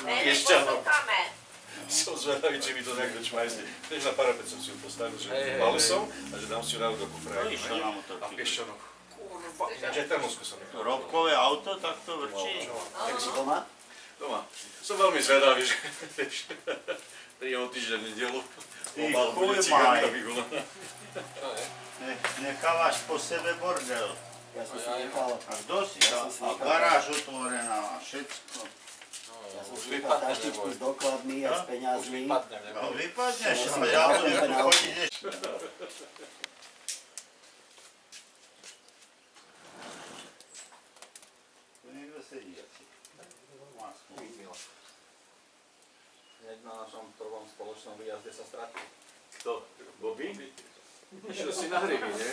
Piešťanov. Som zvedavý, či mi to niekto čmajzne. Tež na parapet som si ju postavil, že mal som a že dám si ju do kufra. A v Piešťanoch. Kurva, že termosku som nechal. Robkové auto takto vrčí. Tak si doma? Doma. Som veľmi zvedavý, že príjem o týždeň nedelu. Omal bude cigánka vyvolená. Nechávaš po sebe bordel. Ja som si nechal. A kto si? A garáž otvorená a všetko. Ja som si nechal taštičku s dokladmi a s peňazmi. No vypadneš, ale ja to nebudu chodiť ešte. Tu niekto sedí asi. Masku. Hneď na našom prvom spoločnom výjazde sa stratil. Kto? Bobby? Išiel si na hryby, nie?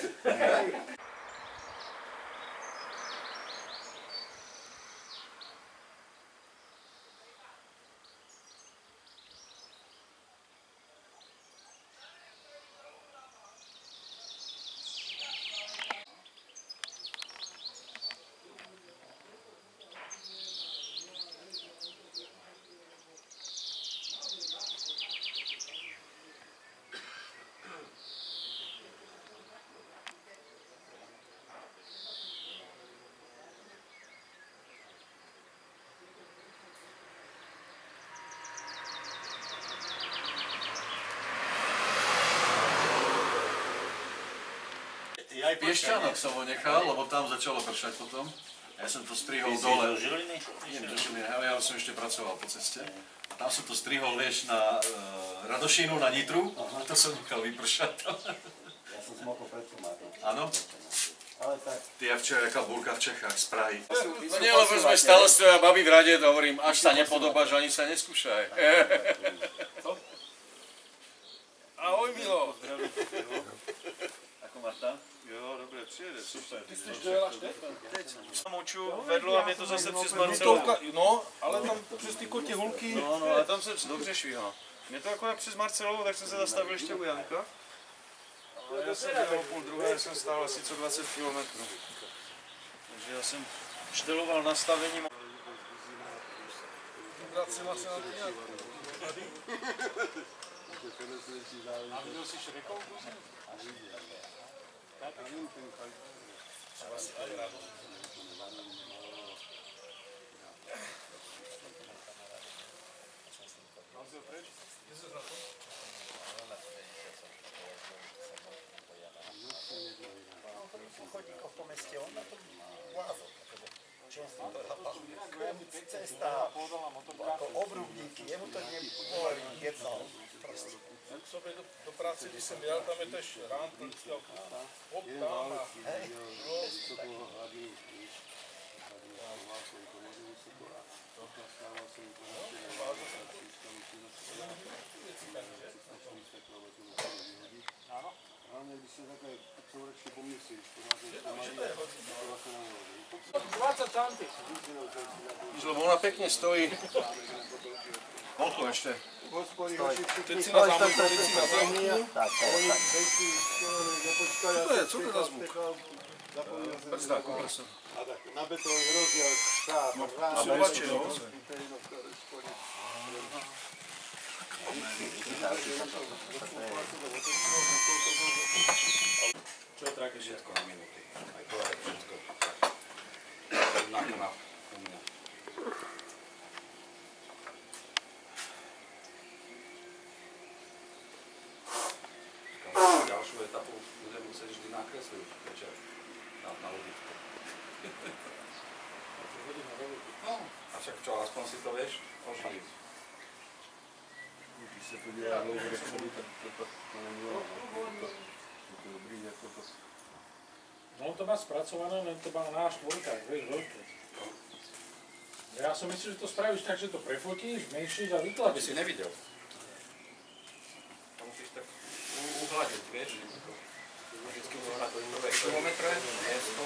Aj Piešťanok som ho nechal, lebo tam začalo pršať potom. Ja som to strihol dole. Do Žiliny? Nie, do Žiliny, ja som ešte pracoval po ceste. A tam som to strihol, vieš, na Radošínu, na Nitru. To som nechal vypršať. Ja som smokol pred tomátom. Áno? Ale tak. Ty ja včera jaká búrka v Čechách z Prahy. No nie, lebo sme stále stoja babi v rade, to hovorím, až sa nepodobáš, ani sa neskúšaj. Ahoj, Milo. Ako Marta? Jo, dobre, přijede, super. Ty jsi dojela Štefan. Moču vedlo a mě to zase přes Marcelu. No, ale tam přes ty kotě hulky. No, ale tam se dobře švíhá. Mě to akorát přes Marcelovu, tak jsem se zastavil ještě u Janka. Ale já jsem dělal půl druhé, já jsem stál asi co 20 km. Takže já jsem šteloval nastavením. Vracela se na to nějak. A viděl jsi Šrekou? Chodíkov po meste, on na tom vázol. Čerstvý to chápal. Cesta, ako obrubníky, jemu to nebolo jedno. K sobě do práce, když jsem jel, tam je tež rán, plnský hop tam a... Hej. Hlavně, když se takhle celoročně pomyslíš, to 20 centy. Lebo ona pekne stojí. Koľko ešte? Teď si na zámku, teď si na zámku. Tak. Co to je za zvuk? Brzdá, kompresor. A tak na betón rozdiel, šáp, A bobače, no? Čo je také všetko na minúty? Aj to je všetko. Na kanál u mňa. Ďalšiu etapu budem musieť vždy nakresliť večer na ľudítku. A však čo, aspoň si to vieš oživiť. Když se to dělá dlouho dopředu, tak to nemělo. Je to dobrý, jako to... No on to má spracované, len to má na štvorkách, vieš, veľké. Ja som myslel, že to spravíš tak, že to prefotíš, menšíš a Aby vytlačíš. si nevidel. To musíš tak uhľadiť, vieš? Vždycky zohrať to prvé kilometre, miesto.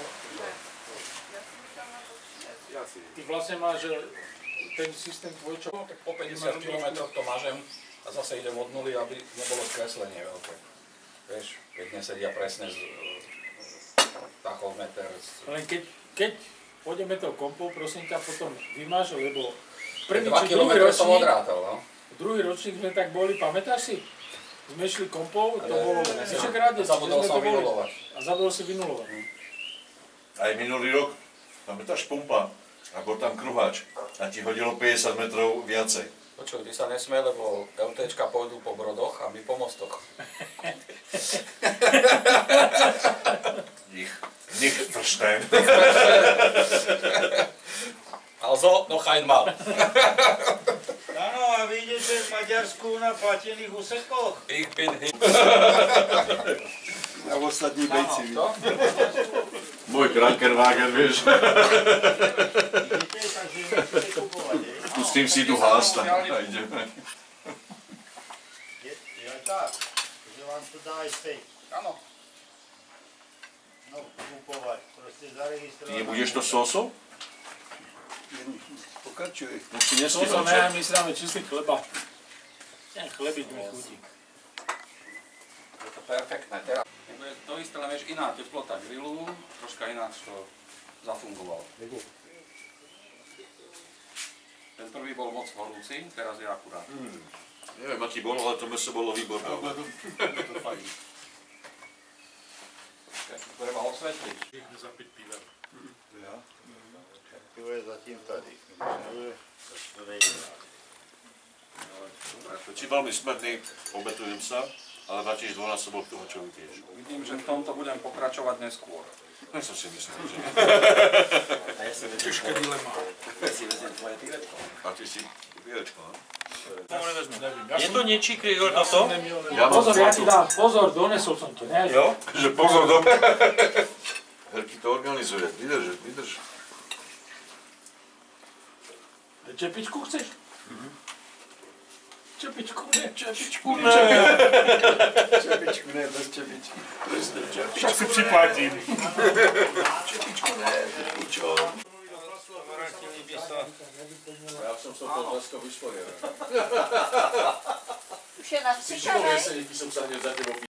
Ty vlastne máš ten systém tvoj, čo... No, tak po 50 km to mažem a zase idem od nuly, aby nebolo skreslenie veľké. Vieš, keď nesedia presne tachometer. Len keď pôjdeme tou kompou, prosím ťa, potom vymáš, lebo prvý 2 či druhý km som ročník, odrátal, no. druhý ročník sme tak boli, pamätáš si? Sme išli kompou, to bolo Vyšegráde, Zabudol som vynulovať. A zabudol si vynulovať. Aj minulý rok, pamätáš pumpa, a bol tam kruháč a ti hodilo 50 metrov viacej. Počuj, ty sa nesmie, lebo LTčka pôjdu po brodoch a my po mostoch. Nicht verstehen. Also, noch einmal. Áno, a vy idete v Maďarsku na platených úsekoch? Ich bin hin. A v ostatní bejci. Môj Krankenwagen, vieš. Idete, takže musíte kupovať, Pustím si tu hásta a ideme. Je aj tak, že vám to dá aj späť. Áno. No, kupovať, proste zaregistrovať. Ty nebudeš to sosou? Pokračuj. No si To nestihol, sa čo? my si dáme čistý chleba. Ten chlebík mi chutí. Je to perfektné. Teraz bude to isté, len vieš, iná teplota grilu, troška ináč to zafungovalo. Ten prvý bol moc horúci, teraz je akurát. Neviem, aký bol, ale to meso bolo výborné. Treba osvetliť. Zapiť piva. Pivo je zatím tady. Či veľmi smedný, obetujem sa, ale vrátiš dvojnásobok toho, čo vypiješ. Vidím, že v tomto budem pokračovať neskôr. Ja som si myslel, že... Ťažká dilema. A ty si vierečko, no? Je to niečí krigol toto? Pozor, ja ti dám, pozor, donesol som to, ne? Jo? Že pozor, Herky to organizuje, vydrž. Čepičku chceš? Čepičku ne. Čepičku ne, bez čepičky. Tak si připlatím. Ja som sa to dneska vysporiadal. Už je nastříkané. Som sa hneď za tebou